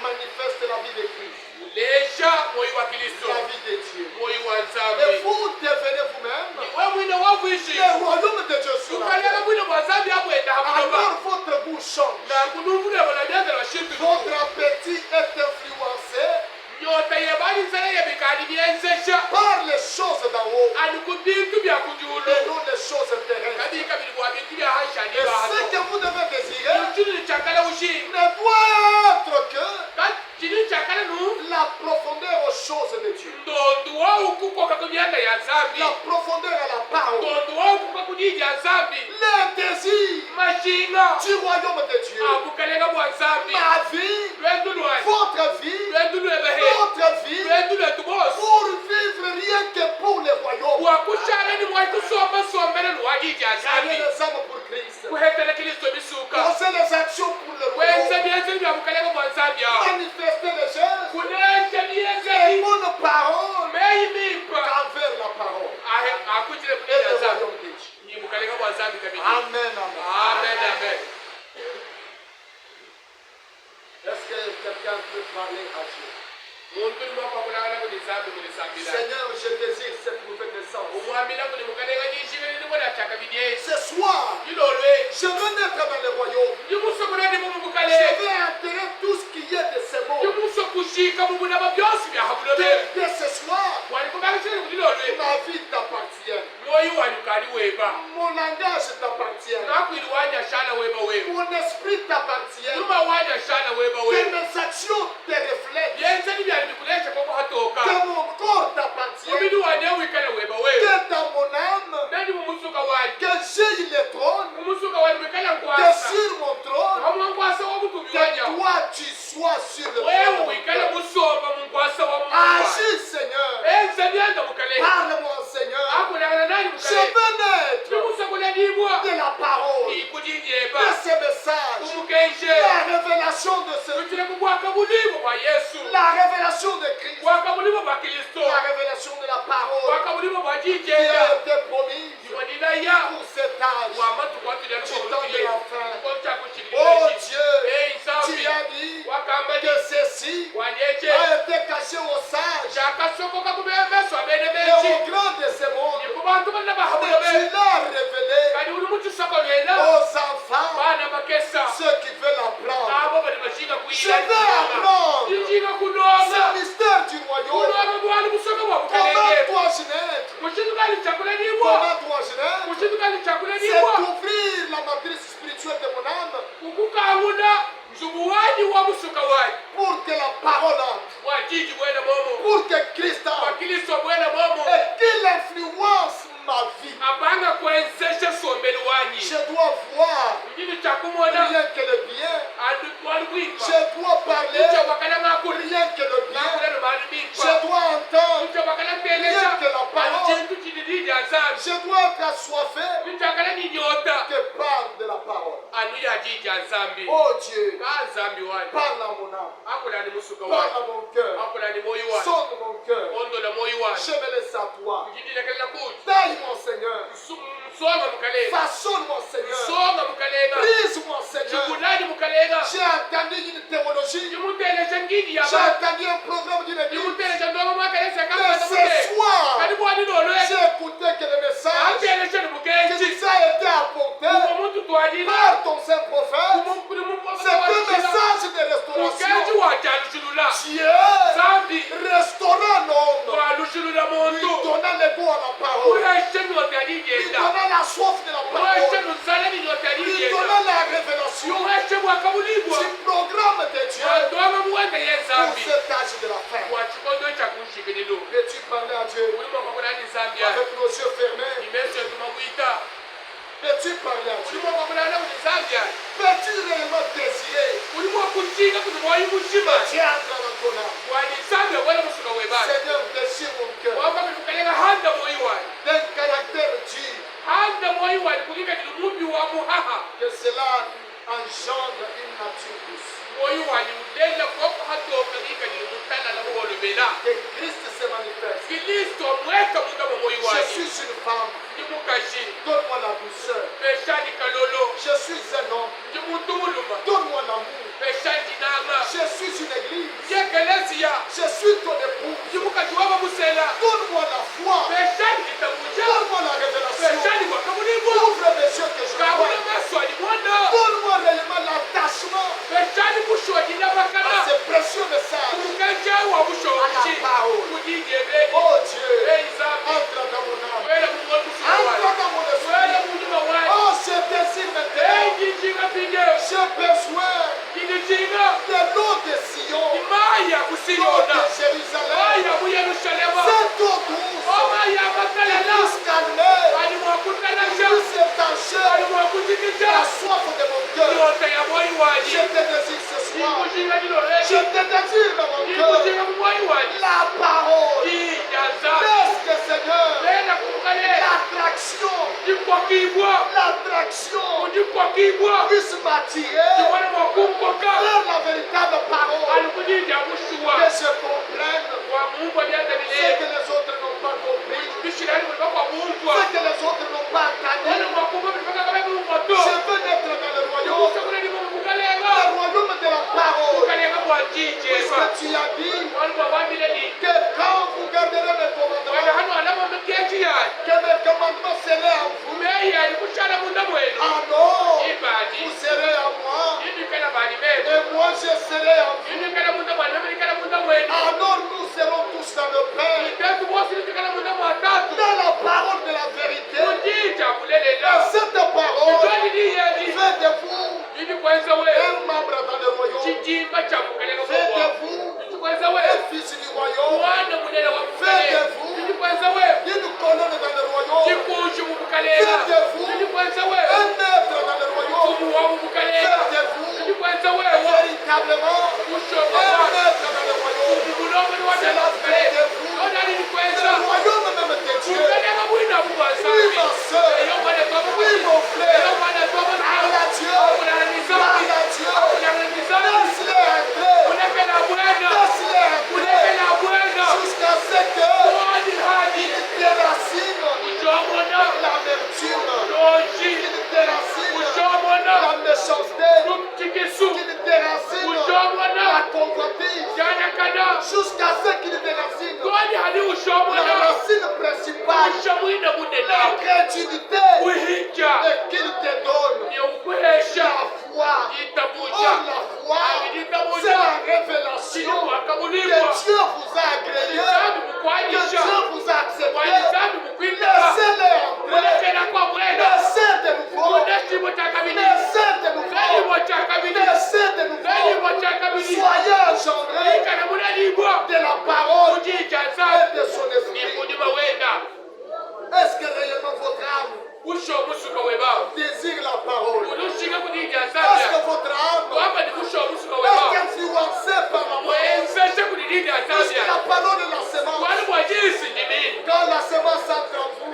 manifeste la vie de Christ. La La vie de Dieu. Et vous devenez vous-même le royaume de Dieu sur la terre. Alors votre goût change. Votre appétit est influencé par les choses d'en haut et non les choses terrestres. Et ce que vous devez désirer ne doit être que la profondeur aux choses de Dieu. La profondeur à la parole. Le désir du royaume de Dieu. Ma vie, votre vie, notre vie, pour vivre rien que pour le royaume. Gagner les âmes pour Christ. Poser les actions pour le royaume. Manifester les gestes. Les bonnes paroles envers la parole. Et le royaume de Dieu. Amen, amen. Amen. Est-ce que quelqu'un peut parler à Dieu? Seigneur, je désire cette nouvelle naissance. Ce soir, je veux naître dans le royaume. Je veux enterrer tout ce qui est de ce monde. Dès ce soir, ma vie t'appartient. Mon langage t'appartient. Mon esprit t'appartient. Que mes actions te reflètent. Que mon corps t'appartient. Que dans mon âme, que j'ai le trône. Que sur mon trône, que toi tu sois sur le trône. Agis, Seigneur. Parle-moi, Seigneur. Je veux naître de la parole, de ces messages, la révélation de ce Dieu, la révélation de Christ, la révélation de la parole qui a été promise pour cet âge, du temps de la fin. Oh Dieu, tu as dit que ceci a été caché aux sages et aux grands de ce monde. Mais tu l'as révélé aux enfants, ceux qui veulent apprendre. Je veux apprendre ce mystère du royaume. Comment dois-je naître? Comment dois-je naître? C'est d'ouvrir la matrice spirituelle de mon âme pour que la parole entre, pour que Christ entre et qu'il influence ma vie. Je dois voir rien que le bien. Je dois parler rien que le bien. Je dois entendre rien que la parole. Je dois être assoiffé que parle de la parole. Oh Dieu, parle à mon âme, parle à mon cœur, sonne mon cœur. Je me laisse à toi. Taille mon Seigneur. Façonne mon Seigneur. Brise-moi Seigneur. J'ai entendu une théologie. J'ai entendu un programme d'une église. Mais ce soir, j'ai écouté que le message qui nous a été apporté par ton saint prophète, c'est un message de restauration. Dieu restaurant l'homme, lui donnant le goût à la parole, lui donnant la soif de la parole, lui donnant la révélation du programme de Dieu pour cet âge de la fin. Peux-tu parler à Dieu avec nos yeux fermés? Peux-tu parler à Dieu? Peux-tu réellement désirer que Dieu entre dans ton âme? Seigneur, déchire mon cœur d'un caractère dur, que cela engendre une nature douce. Que Christ se manifeste. Je suis une femme. Donne-moi la douceur. Je suis un homme. Donne-moi l'amour. Je suis une église. Je suis ton époux. Donne-moi la foi. Donne-moi la révélation. Ouvre mes yeux que je vois. Donne-moi réellement l'attachement à ces précieux messages. À la parole. Oh Dieu, entre dans mon âme. Entre dans mon esprit. Oh, je désire maintenant. J'ai besoin de l'eau de Sion, l'eau de Jérusalem, cette eau douce, qui puisse calmer, qui puisse étancher la soif de mon cœur. Je te désire ce soir. Je te désire dans mon cœur la parole. Laisse que Seigneur, l'attraction puisse m'attirer vers la véritable parole. Que je comprenne ce que les autres n'ont pas compris, ce que les autres n'ont pas entendu. Je veux naître dans le royaume de la parole. Puisque tu as dit que quand vous garderez mes commandements, que mes commandements seraient en vous, alors vous serez en moi, et moi je serai en vous. Alors nous serons tous dans le Père, dans la parole de la vérité. Et cette parole fait de vous un membre dans le royaume, fait de vous un fils du royaume, fait de vous une colonne dans le royaume, fait de vous un maître dans le royaume, fait de vous véritablement un maître dans le royaume. Cela fait de vous le royaume même de Dieu. Oui, ma soeur, oui, mon frère, parle à Dieu, parle à Dieu, laisse-les entrer, laisse-les entrer, jusqu'à ce qu'ils déracinent l'amertume, qu'ils déracinent la méchanceté, qu'ils déracinent la convoitise, jusqu'à ce qu'ils déracinent la racine principale, l'incrédulité, et qu'il te donne la foi. Oh, la foi, c'est la révélation que Dieu vous a agréé, que Dieu vous a accepté. Laissez-les entrer, laissez de nouveau, laissez de nouveau, laissez de nouveau. Soyez engendrés de la parole et de son esprit. Est-ce que réellement votre âme désire la parole? Est-ce que votre âme est influencée par la parole? Puisque la parole est la semence. Quand la semence entre en vous,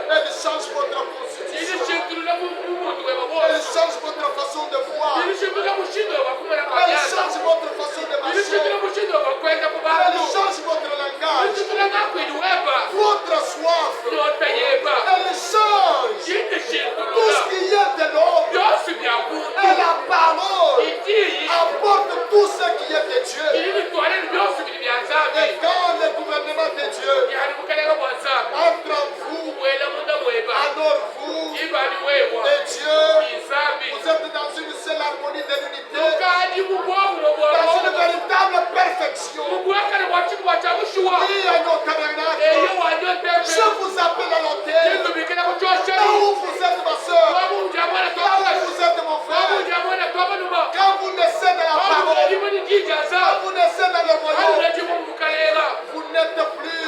elle change votre constitution. Elle change votre façon de voir. Elle change votre façon de marcher. Elle change votre langage. Votre soif. Elle change tout ce qui est de l'homme. Et la parole apporte tout ce qui est de Dieu. Et quand le gouvernement de Dieu entre en vous, alors vous et Dieu, vous êtes dans une seule harmonie de l'unité, dans une véritable perfection. Oui, à nos tabernacles, je vous appelle à l'autel. Là où vous êtes ma soeur, là où vous êtes mon frère, quand vous naissez dans la parole, quand vous naissez dans le royaume, vous n'êtes plus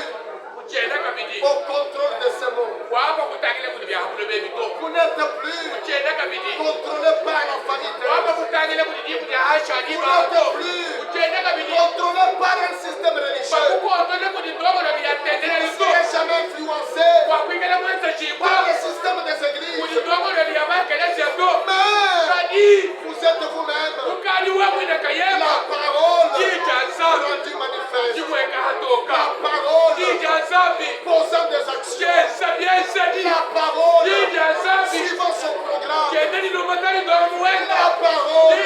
au contrôle de ce monde. Vous n'êtes plus contrôlé par la famille. Vous n'êtes plus contrôlé par un système religieux. Vous ne serez jamais influencé par le système des églises. Mais vous êtes vous-même la parole rendue manifeste. La parole posant des actions. La parole suivant son programme. La parole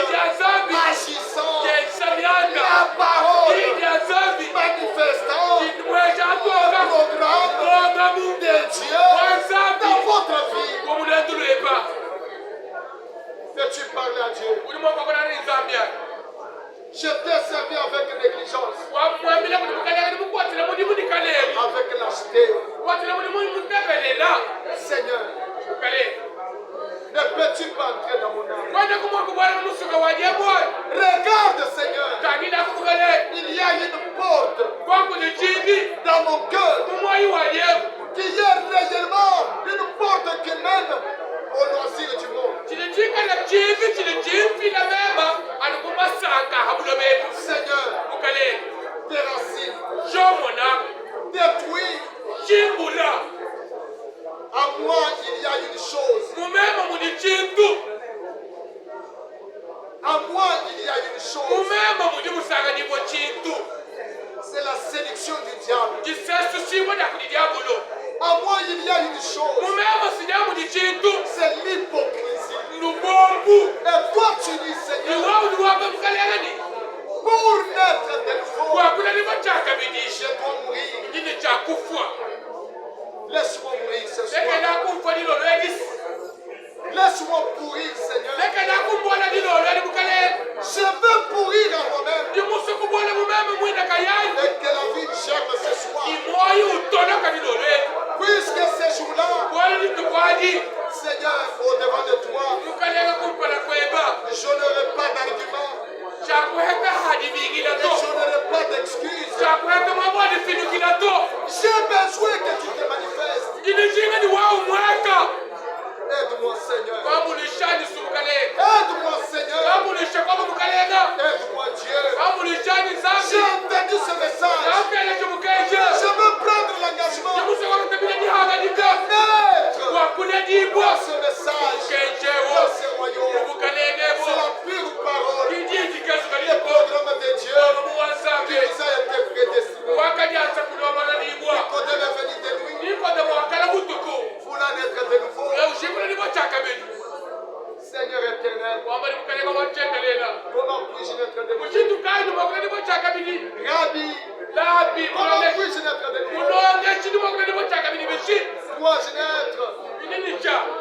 agissant. La parole manifestant le programme de Dieu dans votre vie. Peux-tu parler à Dieu? Je t'ai servi avec négligence, avec lâcheté. Seigneur, ne peux-tu pas entrer dans mon âme? Regarde, Seigneur, il y a une porte dans mon cœur qui est réellement une porte qui mène au loisir du monde. Seigneur, tes racines détruis. À moi, il y a une chose. À moi, il y a une chose. C'est la séduction du diable. À moi, il y a une chose. C'est l'hypocrisie. Et toi, tu dis, Seigneur, pour naître de nouveau, je dois mourir. Laisse-moi mourir ce soir. Laisse-moi pourrir, Seigneur. Je veux pourrir à moi-même. Et que la vie germe ce soir. Puisque ces jours-là, Seigneur, au-devant de toi, je n'aurai pas d'argument. Et je n'aurai pas d'excuses. J'ai besoin que tu te manifestes. Aide-moi, Seigneur. Aide-moi, Seigneur. Aide-moi, Dieu. J'ai entendu ce message. Je veux prendre l'engagement de naître dans ce message, dans ce royaume. C'est la pure parole. Le programme de Dieu qui nous a été prédestiné. Nicodème est venu de nuit. Voulant naître de nouveau. Seigneur éternel, comment puis-je naître de nouveau? Rabbi, comment puis-je naître de nouveau? Dois-je naître?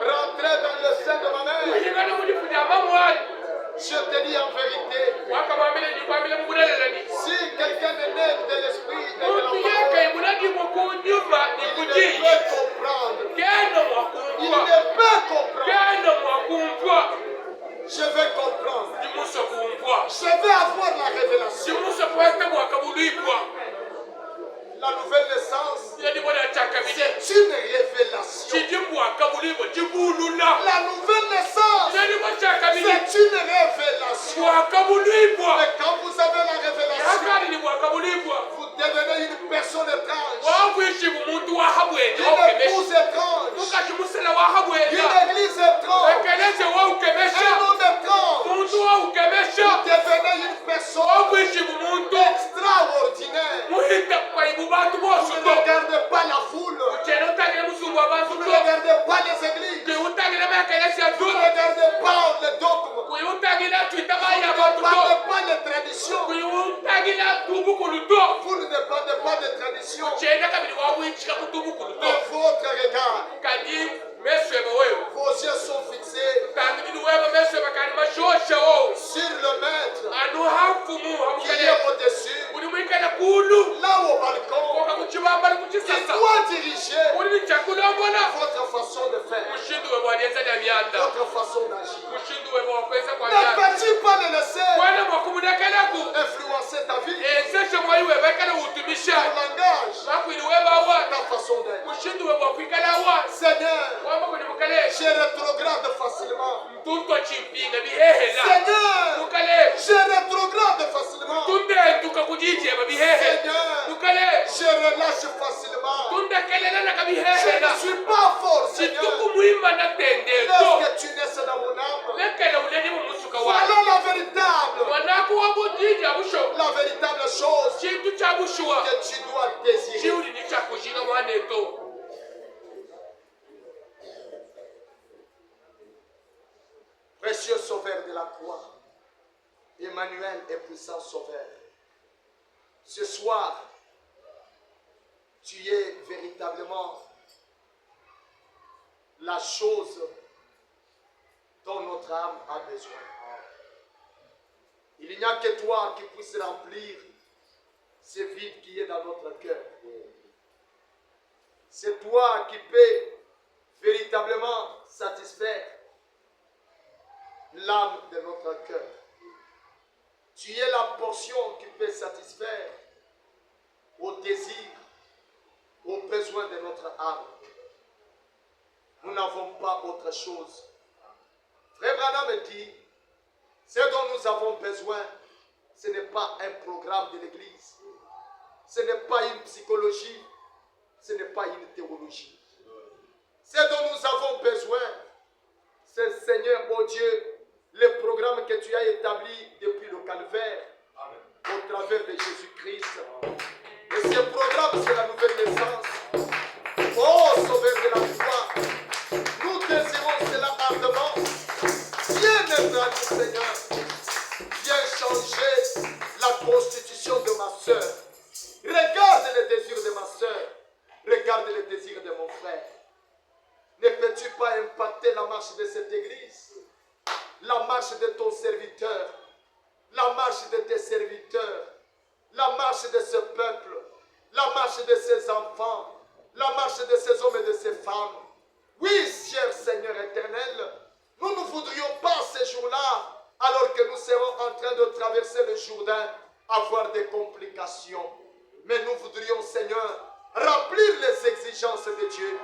Rentrer dans le sein de ma mère? Je te dis en vérité, si quelqu'un est né de l'esprit et de la parole, il ne peut comprendre. Il ne peut comprendre. Je vais comprendre. Je vais avoir la révélation. La nouvelle naissance, c'est une révélation. La nouvelle naissance, c'est une révélation. Et quand vous avez la révélation, vous devenez une personne étrange, une épouse étrange, une église étrange, un homme étrange. Vous devenez une personne extraordinaire. Vous ne regardez pas la foule. Vous ne regardez pas les églises. Vous ne regardez pas les dogmes. Vous ne regardez pas les traditions. Vous ne dépendez pas des traditions. Mais votre regard, vos yeux sont fixés sur le maître qui est au-dessus. Là au balcon, il doit diriger votre façon de faire, votre façon d'agir. Ne peux-tu pas le laisser influencer ta vie, ton langage, ta façon d'être. Seigneur, je rétrograde facilement. Seigneur, je rétrograde facilement. Seigneur, je relâche facilement. Je ne suis pas fort, Seigneur. Lorsque tu naisses dans mon âme, voilà la véritable chose que tu dois désirer. précieux sauveur de la croix. Emmanuel est puissant sauveur. Ce soir, tu es véritablement la chose dont notre âme a besoin. Il n'y a que toi qui puisses remplir ce vide qui est dans notre cœur. C'est toi qui peux véritablement satisfaire l'âme de notre cœur. Tu es la portion qui peut satisfaire aux désirs, aux besoins de notre âme. Nous n'avons pas autre chose. Frère Branham dit, ce dont nous avons besoin, ce n'est pas un programme de l'Église. Ce n'est pas une psychologie. Ce n'est pas une théologie. Ce dont nous avons besoin, c'est, Seigneur, oh Dieu, le programme que tu as établi depuis le calvaire, au travers de Jésus-Christ. Et ce programme, c'est la nouvelle naissance. Oh, Sauveur de la foi, nous désirons cela ardemment. Viens nous, Seigneur. Viens changer la constitution de ma soeur. Regarde les désirs de ma soeur. Regarde les désirs de mon frère. Ne peux-tu pas impacter la marche de cette église? La marche de ton serviteur. La marche de tes serviteurs. La marche de ce peuple. La marche de ses enfants. La marche de ces hommes et de ces femmes. Oui, cher Seigneur éternel, nous ne voudrions pas ces jours-là, alors que nous serons en train de traverser le Jourdain, avoir des complications. Mais nous voudrions, Seigneur, remplir les exigences de Dieu.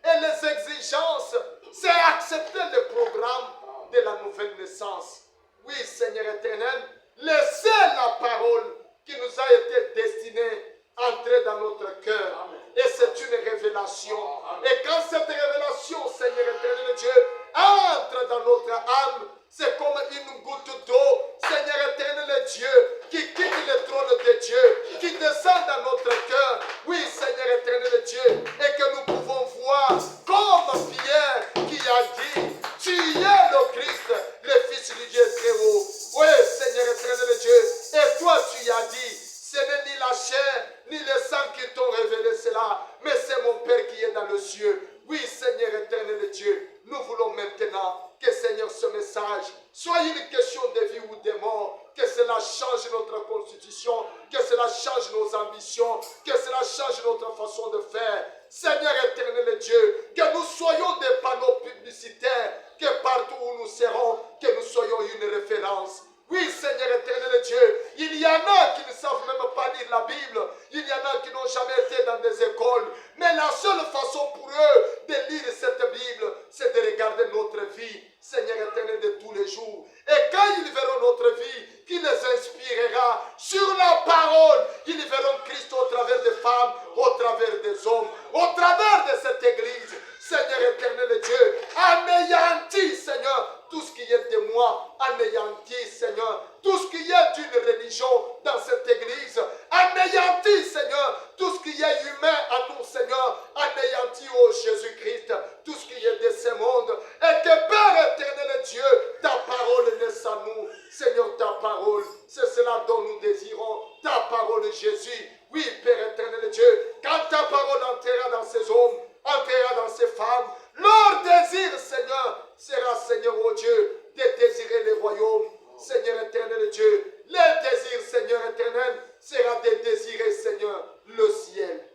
Et les exigences, c'est accepter le programme de la nouvelle naissance. Oui, Seigneur éternel, laissez la parole qui nous a été destinée entrer dans notre cœur. Et c'est une révélation. Et quand cette révélation, Seigneur éternel Dieu, entre dans notre âme, c'est comme une goutte d'eau, Seigneur éternel Dieu, qui quitte le trône de Dieu, qui descend dans notre cœur. Oui, Seigneur éternel Dieu, et que nous pouvons voir comme Pierre qui a dit, tu es le Christ, le Fils du Dieu très haut. Oui, Seigneur éternel Dieu, et toi tu as dit, ce n'est ni la chair, ni le sang qui t'ont révélé cela, mais c'est mon Père qui est dans le ciel. Oui, Seigneur éternel Dieu, nous voulons maintenant que, Seigneur, ce message soit une question de vie ou de mort, que cela change notre constitution, que cela change nos ambitions, que cela change notre façon de faire. Seigneur éternel Dieu, que nous soyons des panneaux publicitaires, que partout où nous serons, que nous soyons une référence. Oui, Seigneur éternel Dieu, il y en a qui ne savent même pas lire la Bible. Il y en a qui n'ont jamais été dans des écoles. Mais la seule façon pour eux de lire cette Bible, c'est de regarder notre vie, Seigneur éternel, de tous les jours. Et quand ils verront notre vie, qui les inspirera sur la parole, ils verront Christ au travers des femmes, au travers des hommes, au travers de cette église. Seigneur éternel Dieu, anéantis, Seigneur, tout ce qui est de moi, anéantis, Seigneur, tout ce qui est d'une religion dans cette église, anéantis, Seigneur, tout ce qui est humain à nous, Seigneur, anéantis, ô Jésus-Christ, tout ce qui est de ce monde, et que Père éternel Dieu, ta parole naisse à nous, Seigneur, ta parole, c'est cela dont nous désirons, ta parole, Jésus, oui, Père éternel Dieu, quand ta parole entrera dans ces hommes, entrera dans ces femmes, leur désir, Seigneur, sera, Seigneur, oh Dieu, de désirer les royaumes, Seigneur éternel Dieu. Les désirs, Seigneur éternel, sera de désirer, Seigneur, le ciel.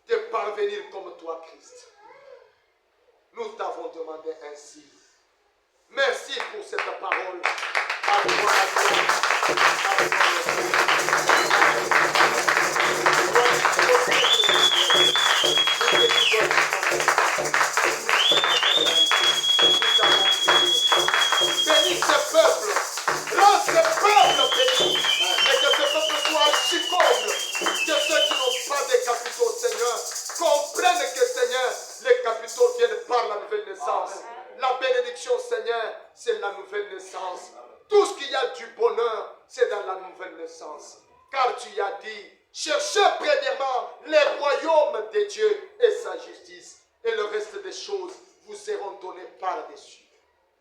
De parvenir comme toi, Christ. Nous t'avons demandé ainsi. Merci pour cette parole. À toi, bénis ce peuple, rends ce peuple béni, et que ce peuple soit archi-comble, que ceux qui n'ont pas de capitaux, Seigneur, comprennent que, Seigneur, les capitaux viennent par la nouvelle naissance. La bénédiction, Seigneur, c'est la nouvelle naissance. Tout ce qu'il y a du bonheur, c'est dans la nouvelle naissance. Car tu as dit, cherchez premièrement les royaumes de Dieu et sa justice, et le reste des choses vous seront données par par-dessus.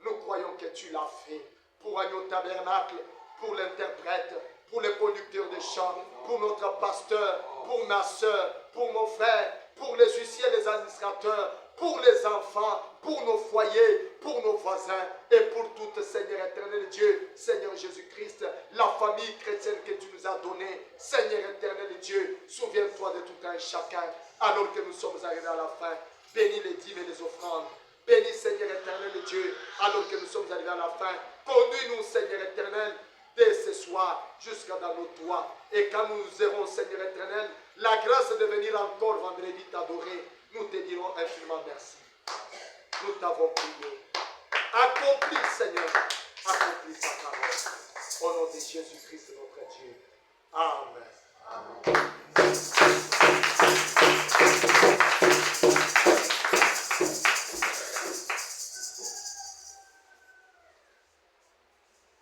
Nous croyons que tu l'as fait pour Agneau Tabernacle, pour l'interprète, pour les conducteurs de chant, pour notre pasteur, pour ma soeur, pour mon frère, pour les huissiers et les administrateurs, pour les enfants, pour nos foyers, pour nos voisins et pour toute, Seigneur éternel Dieu, Seigneur Jésus-Christ, la famille chrétienne que tu nous as donnée. Seigneur éternel Dieu, souviens-toi de tout un chacun alors que nous sommes arrivés à la fin. Bénis les dîmes et les offrandes. Bénis, Seigneur éternel Dieu, alors que nous sommes arrivés à la fin. Conduis-nous, Seigneur éternel, dès ce soir jusqu'à dans nos toits. Et quand nous aurons, Seigneur éternel, la grâce de venir encore vendredi t'adorer, nous te dirons infiniment merci. Nous t'avons prié. Accomplis, Seigneur, accomplis ta parole. Au nom de Jésus-Christ, notre Dieu. Amen. Amen.